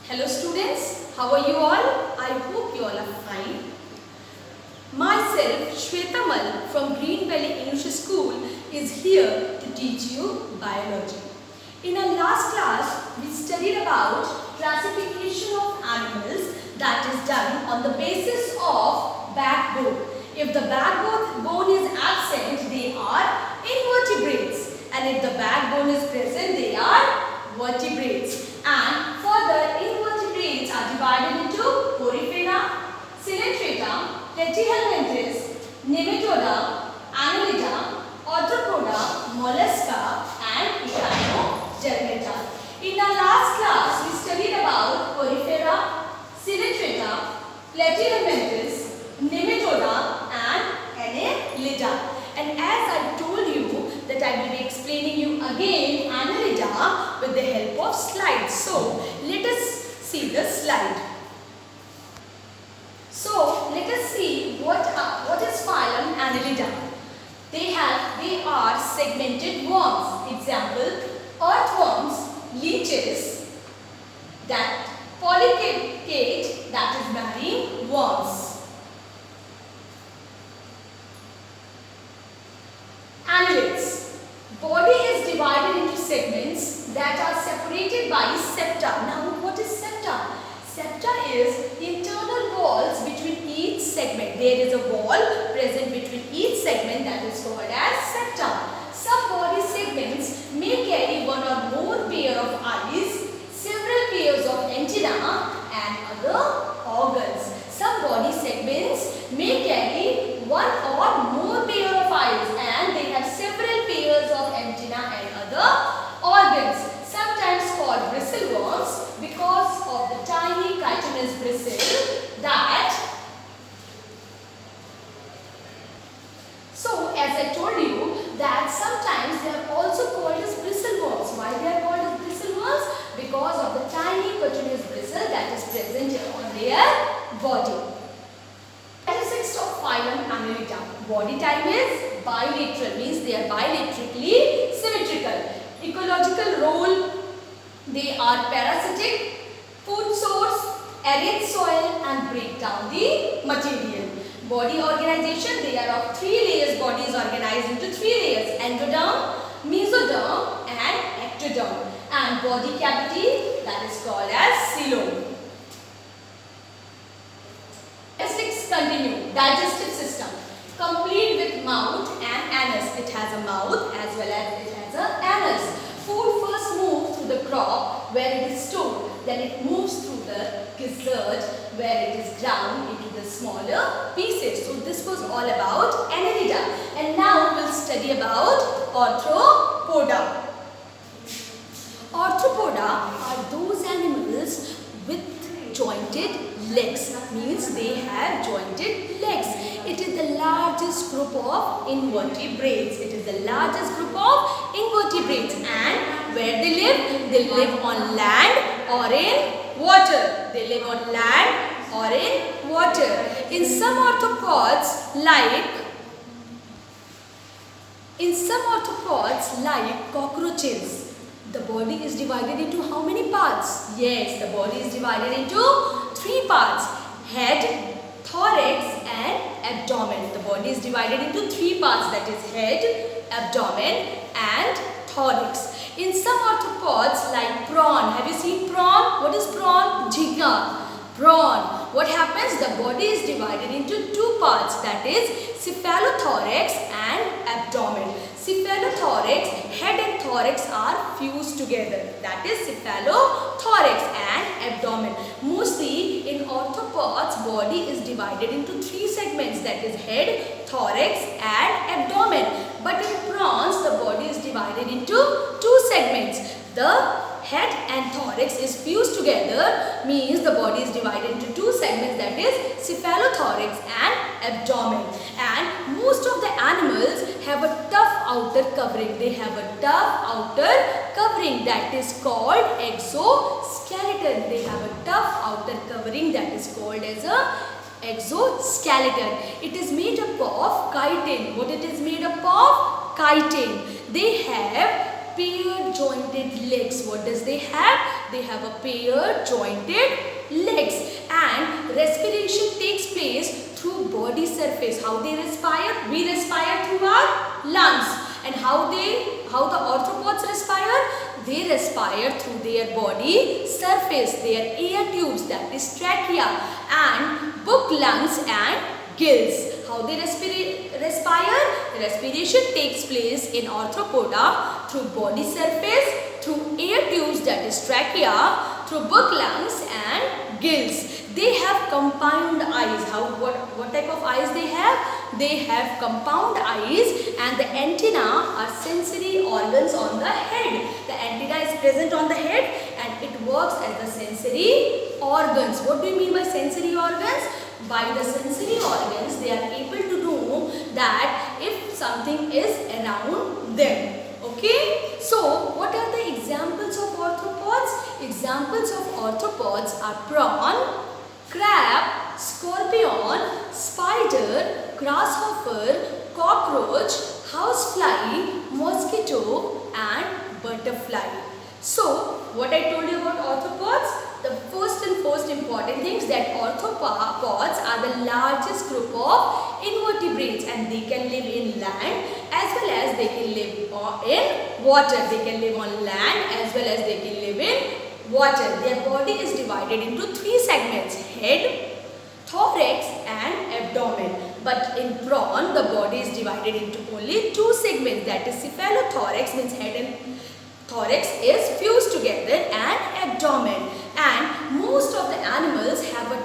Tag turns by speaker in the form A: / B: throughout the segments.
A: Hello students, how are you all? I hope you all are fine. Myself, Shweta Mal from Green Valley English School is here to teach you biology. In our last class, we studied about classification of animals that is done on the basis of backbone. If the backbone is absent, they are invertebrates, and if the backbone is present, they are vertebrates. And further, invertebrates are divided into Porifera, Coelenterata, Platyhelminthes, Nematoda, Annelida, Arthropoda, Mollusca, and Echinodermata. In our last class, we studied about Porifera, Coelenterata, Platyhelminthes, Nematoda, and Annelida. And as I told you that I will be explaining you again Annelida with the help of slides. So let us see the slide. So let us see what is phylum Annelida. They are segmented worms. Example: earthworms, leeches, that polycate, that is marine worms. Annelids. Body is divided into segments that are separated by septa. Now, what is septa? Septa is internal walls between each segment. There is a wall present between each segment that is called as septa. Some body segments may carry one or more pair of eyes, several pairs of antennae, and other organs. Some body segments may carry one or more pair of eyes and they have several pairs of antennae and other organs, sometimes called bristleworms because of the tiny chitinous bristle that. So as I told you that sometimes they are also called as bristleworms. Why they are called as bristleworms? Because of the tiny chitinous bristle that is present on their body. Characteristics of phylum Annelida. Body type is bilateral, means they are bilaterally symmetrical. Ecological role, they are parasitic, food source, arid soil, and break down the material. Body organization, they are of 3 layers. Body is organized into 3 layers: endoderm, mesoderm, and ectoderm. And body cavity, that is called as coelom. Continue. Digestive system. Complete with mouth and anus. It has a mouth as well as it has an anus. Food first moves through the crop where it is stored. Then it moves through the gizzard where it is ground into the smaller pieces. So this was all about Annelida. And now we will study about Arthropoda. Arthropoda are those animals with jointed legs, means they have jointed legs. It is the largest group of invertebrates. It is the largest group of invertebrates. And where they live? They live on land or in water. They live on land or in water. In some arthropods like cockroaches, the body is divided into how many parts? Yes, the body is divided into 3 parts: head, thorax, and abdomen. The body is divided into 3 parts, that is head, abdomen, and thorax. In some arthropods like prawn, have you seen prawn? What is prawn? Jhinga. Prawn. What happens? The body is divided into 2 parts, that is cephalothorax and abdomen. Cephalothorax, head and thorax are fused together. That is cephalothorax and abdomen. Mostly in arthropods, body is divided into 3 segments, that is head, thorax, and abdomen. But in prawns, the body is divided into 2 segments. The head and thorax is fused together, means the body is divided into 2 segments, that is cephalothorax and abdomen. And most of the animals have a tough outer covering. They have a tough outer covering that is called exoskeleton. They have a tough outer covering that is called as a exoskeleton. It is made up of chitin. What it is made up of? Chitin. They have paired jointed legs. What does they have? They have a paired jointed legs, and respiration takes place through body surface. How they respire? We respire through our lungs. And how the arthropods respire? They respire through their body surface, their air tubes, that is trachea, and book lungs and gills. How they respire? Respiration takes place in arthropoda through body surface, through air tubes, that is trachea, through book lungs and gills. They have compound eyes. What type of eyes they have? They have compound eyes, and the antenna are sensory organs on the head. The antenna is present on the head and it works as the sensory organs. What do you mean by sensory organs? By the sensory organs, they are able to know that if something is around them. Okay, so what are the examples of arthropods? Examples of arthropods are prawn, crab, scorpion, spider, grasshopper, cockroach, housefly, mosquito and butterfly. So what I told you about arthropods? The first and most important things that arthropods are the largest group of invertebrates, and they can live in land as well as they can live in water. They can live on land as well as they can live in water. Their body is divided into three segments: head, thorax and abdomen. But in prawn, the body is divided into only two segments, that is cephalothorax, means head and thorax is fused together, and abdomen. And most of the animals have a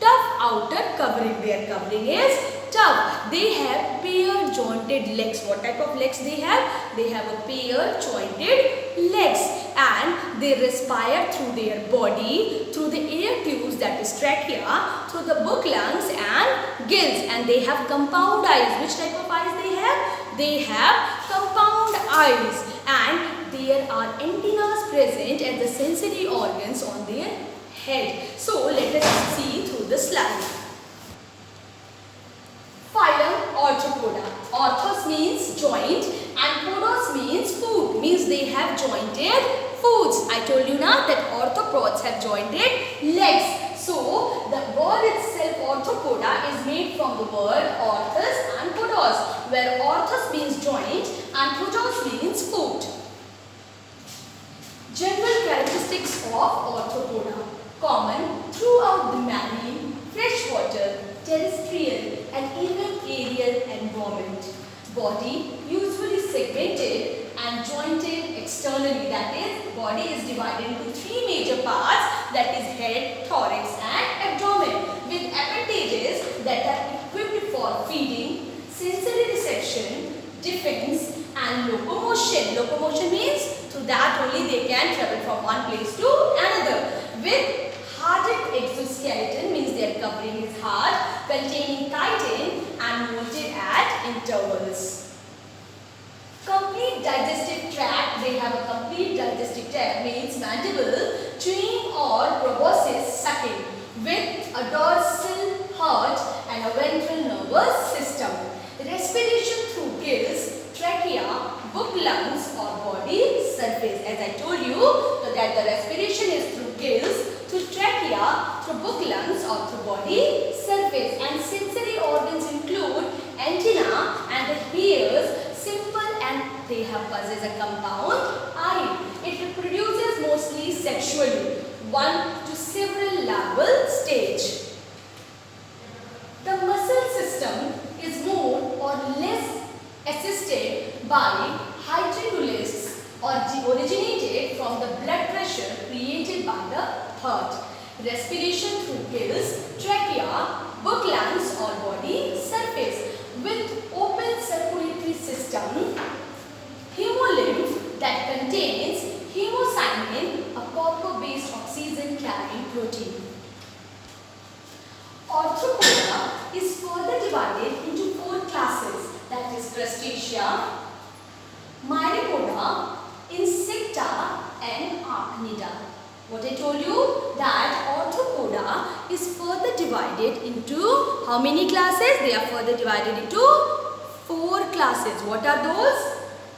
A: tough outer covering. Their covering is tough. They have paired jointed legs. What type of legs they have? They have a paired jointed legs, and they respire through their body, through the air tubes, that is trachea, through the book lungs and gills, and they have compound eyes. Which type of eyes they have? They have compound eyes, and there are antennas present as the sensory organs on their head. So let us see through the slide. Phylum Arthropoda. Arthros means joint and podos means food, means they have jointed foods. I told you now that arthropods have jointed legs. So the word itself, arthropoda, is made from the word arthros and podos, where arthros means joint and podos means food. General characteristics of arthropoda: common throughout the marine, freshwater, terrestrial and even aerial environment. Body usually segmented and jointed externally, that is, body is divided into three major parts, that is head, thorax and abdomen, with appendages that are equipped for feeding, sensory reception, defense and locomotion. Locomotion means through that only they can travel from one place to another. With hardened exoskeleton, means their covering is hard, containing chitin and molded at intervals. Complete digestive tract. They have a complete digestive tract, means mandible, chewing or proboscis, sucking, with a dorsal heart and a ventral nervous system. Respiration through gills, trachea, book lungs or body surface. As I told you, that the respiration is through gills, through trachea, through book lungs or through body surface. And sensory organs include antenna and the ears, simple, and they have possess a compound eye. It reproduces mostly sexually, one to several larval stage. The muscle system is more or less assisted by hydrocephalics or originated from the blood pressure created by the heart. Respiration through gills, trachea, book lungs or body surface, with open circulatory system, hemolymph that contains hemocyanin, a copper-based oxygen-carrying protein. Arthropoda is further divided into four classes, that is Crustacea, Myriapoda, Insecta and Arachnida. What I told you, that Arthropoda is further divided into how many classes? They are further divided into four classes. What are those?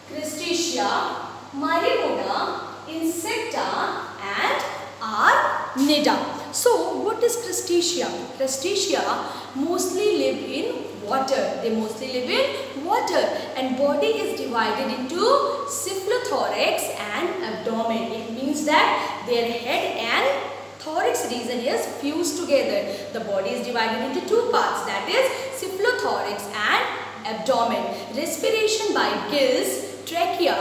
A: Crustacea, Myriapoda, Insecta and Arnida. So what is Crustacea? Crustacea mostly live in water. They mostly live in water, and body is divided into cephalothorax and abdomen. It means that their head and thorax region is fused together. The body is divided into two parts, that is cephalothorax and abdomen. Respiration by gills, trachea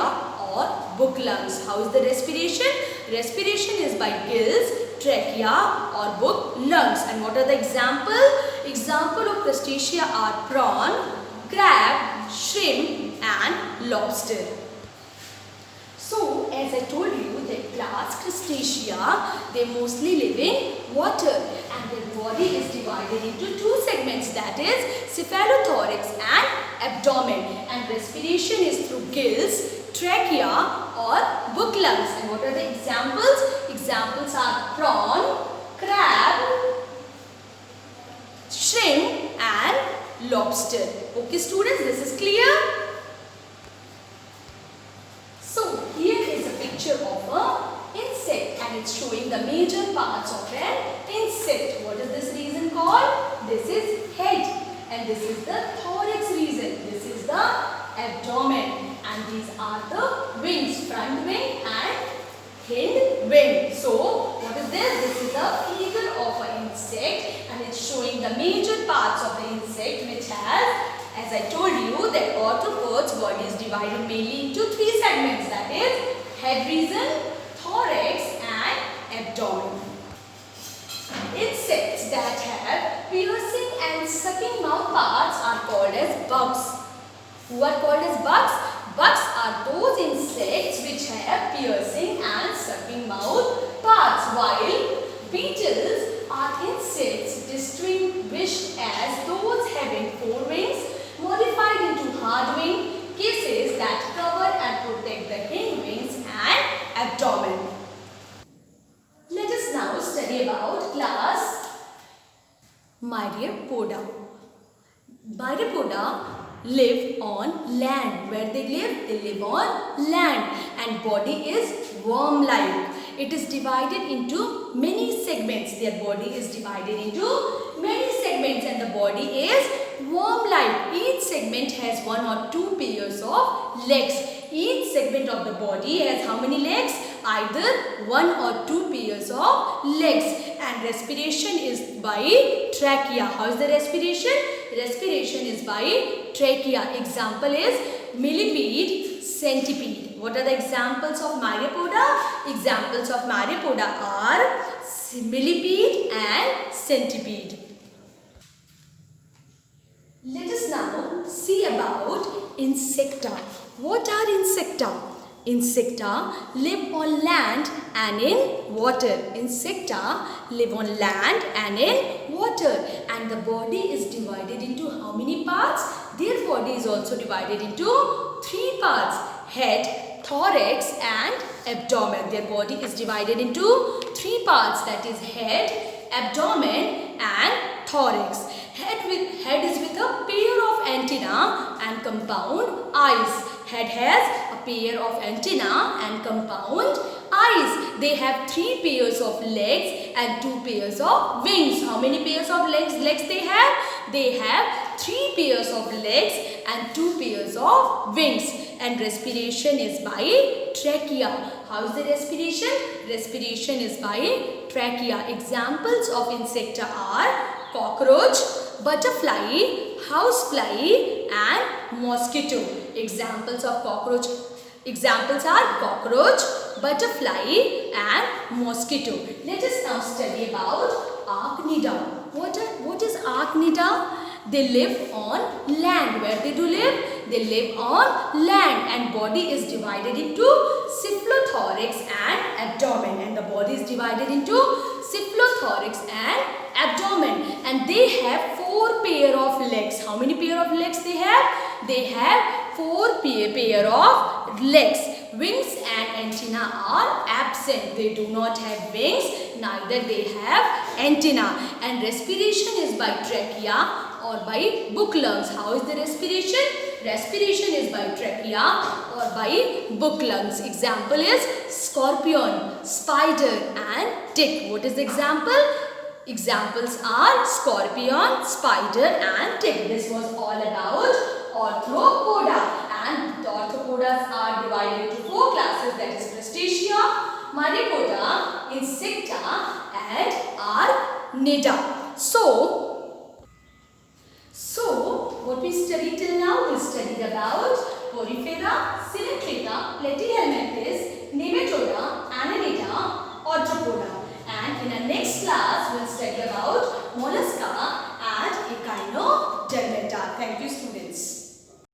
A: or book lungs. How is the respiration? Respiration is by gills, trachea or book lungs. And what are the example? Example of crustacea are prawn, crab, shrimp and lobster. So, as I told you that class Crustacea, they mostly live in water and their body is divided into two segments, that is cephalothorax and abdomen, and respiration is through gills, trachea or book lungs. And what are the examples? Examples are prawn, crab, shrimp and lobster. Okay students, this is clear? So here is a picture of an insect and it's showing the major parts of an insect. What is this region called? This is head and this is the thorax region. This is the abdomen and these are the wings, front wing and hind wing. So what is this? This is a figure of an insect and it's showing the major parts of the insect, which has, as I told you, that arthropods body is divided mainly into three segments, that is head region, thorax and abdomen. Insects that have piercing and sucking mouth parts are called as bugs. Who are called as bugs? Bugs are those insects which have piercing and sucking mouth parts, while beetles are insects distinguished as those having four wings modified into hard wing cases that cover and protect the hind wings and abdomen. Let us now study about class Myriapoda. Myriapoda live on land. Where they live? They live on land and body is worm-like. It is divided into many segments. Their body is divided into many segments and the body is worm-like. Each segment has one or two pairs of legs. Each segment of the body has how many legs? Either one or two pairs of legs. And respiration is by trachea. How is the respiration? Respiration is by trachea. Example is millipede, centipede. What are the examples of Myriapoda? Examples of Myriapoda are millipede and centipede. Let us now see about insecta. What are insecta? Insecta live on land and in water. Insecta live on land and in water, and the body is divided into how many parts? Their body is also divided into three parts: head, thorax and abdomen. Their body is divided into three parts, that is head, abdomen and thorax. Head is with a pair of antenna and compound eyes. Head has a pair of antenna and compound eyes. They have three pairs of legs and two pairs of wings. How many pairs of legs they have? They have three pairs of legs and two pairs of wings. And respiration is by trachea. How is the respiration? Respiration is by trachea. Examples of insecta are cockroach, butterfly, housefly and mosquito. Examples of cockroach. Examples are cockroach, butterfly and mosquito. Let us now study about Archnida. What is Archnida? They live on land. Where they do live? They live on land, and body is divided into cephalothorax and abdomen, and the body is divided into cephalothorax and abdomen, and they have four pair of legs. How many pair of legs they have? They have four pair of legs. Wings and antenna are absent. They do not have wings, neither they have antenna. And respiration is by trachea or by book lungs. How is the respiration? Respiration is by trachea or by book lungs. Example is scorpion, spider and tick. What is the example? Examples are scorpion, spider and tick. This was all about arthropoda, and the arthropodas are divided into 4 classes, that is Crustacea, Maripoda, Insecta and Arnida. So what we studied till now? We studied about Porifera, Coelurotrata, Platyhelminthes, Nematoda, Annelida, Arthropoda. And in our next class, we'll study about Mollusca